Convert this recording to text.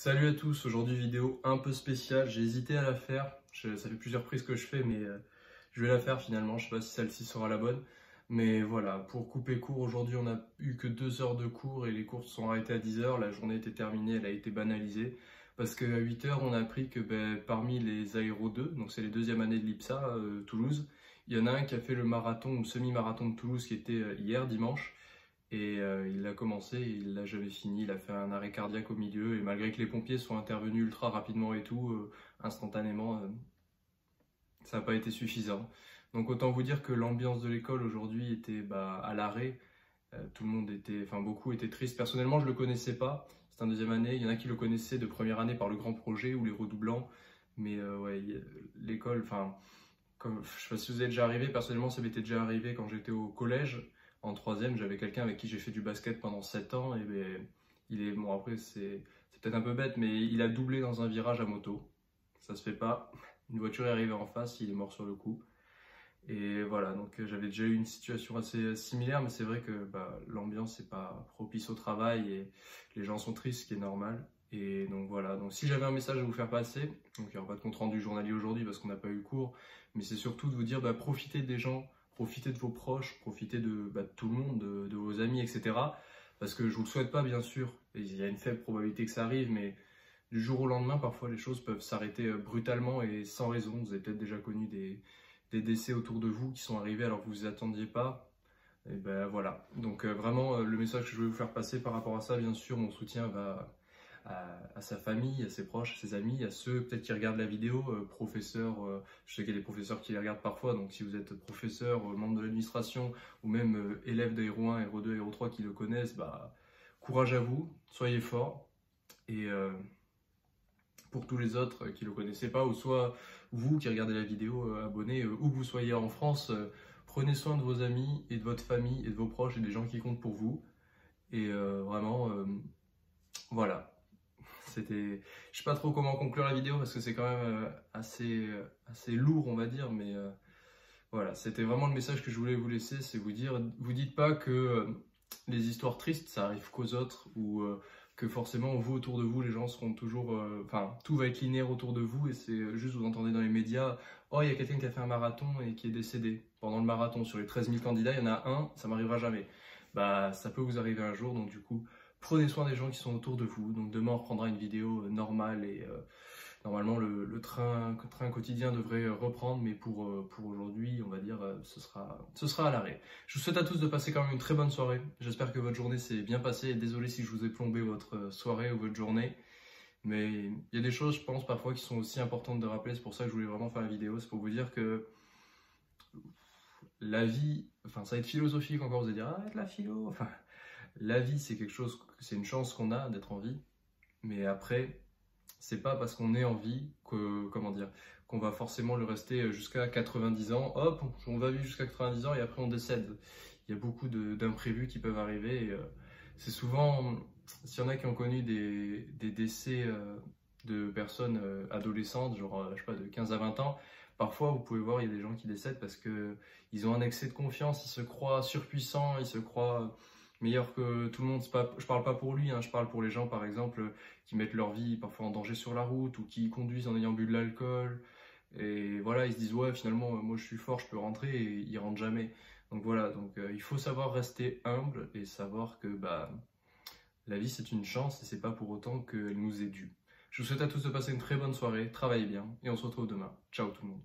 Salut à tous, aujourd'hui vidéo un peu spéciale, j'ai hésité à la faire, ça fait plusieurs prises que je fais mais je vais la faire finalement, je sais pas si celle-ci sera la bonne. Mais voilà, pour couper court, aujourd'hui on a eu que 2 heures de cours et les cours se sont arrêtés à 10 heures, la journée était terminée, elle a été banalisée. Parce qu'à 8 heures on a appris que parmi les aéros 2, donc c'est les deuxièmes années de l'IPSA Toulouse, il y en a un qui a fait le marathon ou semi-marathon de Toulouse qui était hier dimanche. Et il a commencé, il l'a jamais fini, il a fait un arrêt cardiaque au milieu et malgré que les pompiers soient intervenus ultra rapidement et tout, instantanément, ça n'a pas été suffisant. Donc autant vous dire que l'ambiance de l'école aujourd'hui était à l'arrêt. Tout le monde était, enfin beaucoup étaient tristes. Personnellement, je le connaissais pas. C'est un deuxième année. Il y en a qui le connaissaient de première année par le grand projet ou les redoublants. Mais ouais, l'école, enfin, comme je sais pas si vous êtes déjà arrivé. Personnellement, ça m'était déjà arrivé quand j'étais au collège. En troisième, j'avais quelqu'un avec qui j'ai fait du basket pendant 7 ans. Et il est bon après c'est peut-être un peu bête, mais il a doublé dans un virage à moto. Ça se fait pas. Une voiture est arrivée en face, il est mort sur le coup. Et voilà, donc j'avais déjà eu une situation assez similaire, mais c'est vrai que l'ambiance n'est pas propice au travail et les gens sont tristes, ce qui est normal. Et donc voilà, donc si j'avais un message à vous faire passer, donc il n'y aura pas de compte rendu journalier aujourd'hui parce qu'on n'a pas eu cours, mais c'est surtout de vous dire profitez des gens, profitez de vos proches, profitez de tout le monde, de vos amis, etc. Parce que je vous le souhaite pas bien sûr, et il y a une faible probabilité que ça arrive, mais du jour au lendemain, parfois les choses peuvent s'arrêter brutalement et sans raison. Vous avez peut-être déjà connu des décès autour de vous qui sont arrivés alors que vous ne vous attendiez pas. Et ben voilà. Donc vraiment, le message que je voulais vous faire passer par rapport à ça, bien sûr, mon soutien va à sa famille, à ses proches, à ses amis, à ceux peut-être qui regardent la vidéo, professeurs, je sais qu'il y a des professeurs qui les regardent parfois, donc si vous êtes professeur, membre de l'administration ou même élève d'Aéro 1, Aéro 2, Aéro 3 qui le connaissent, courage à vous, soyez forts. Et pour tous les autres qui ne le connaissaient pas, ou soit vous qui regardez la vidéo, abonnez, où que vous soyez en France, prenez soin de vos amis et de votre famille et de vos proches et des gens qui comptent pour vous. Et vraiment, voilà. C'était, je sais pas trop comment conclure la vidéo parce que c'est quand même assez lourd, on va dire, mais voilà, c'était vraiment le message que je voulais vous laisser, c'est vous dire, vous dites pas que les histoires tristes, ça arrive qu'aux autres, ou que forcément, vous, autour de vous, les gens seront toujours, enfin, tout va être linéaire autour de vous, et c'est juste, vous entendez dans les médias, oh, il y a quelqu'un qui a fait un marathon et qui est décédé pendant le marathon, sur les 13 000 candidats, il y en a un, ça m'arrivera jamais. Ça peut vous arriver un jour, donc du coup, prenez soin des gens qui sont autour de vous, donc demain, on reprendra une vidéo normale et... normalement, le train quotidien devrait reprendre, mais pour aujourd'hui, on va dire, ce sera à l'arrêt. Je vous souhaite à tous de passer quand même une très bonne soirée. J'espère que votre journée s'est bien passée. Et désolé si je vous ai plombé votre soirée ou votre journée. Mais il y a des choses, je pense, parfois qui sont aussi importantes de rappeler. C'est pour ça que je voulais vraiment faire la vidéo. C'est pour vous dire que la vie, enfin, ça va être philosophique encore. Vous allez dire, ah, de la philo. Enfin, la vie, c'est quelque chose, c'est une chance qu'on a d'être en vie. Mais après, c'est pas parce qu'on est en vie que, comment dire, qu'on va forcément le rester jusqu'à 90 ans. Hop, on va vivre jusqu'à 90 ans et après on décède. Il y a beaucoup d'imprévus qui peuvent arriver. Et, c'est souvent, s'il y en a qui ont connu des décès de personnes adolescentes, genre, je sais pas, de 15 à 20 ans, parfois vous pouvez voir, il y a des gens qui décèdent parce que ils ont un excès de confiance, ils se croient surpuissants, ils se croient meilleurs que tout le monde. Je parle pas pour lui, hein, je parle pour les gens, par exemple, qui mettent leur vie parfois en danger sur la route ou qui conduisent en ayant bu de l'alcool. Et voilà, ils se disent, ouais, finalement, moi je suis fort, je peux rentrer, et ils rentrent jamais. Donc voilà, donc il faut savoir rester humble et savoir que la vie c'est une chance et c'est pas pour autant qu'elle nous est due. Je vous souhaite à tous de passer une très bonne soirée, travaillez bien et on se retrouve demain. Ciao tout le monde.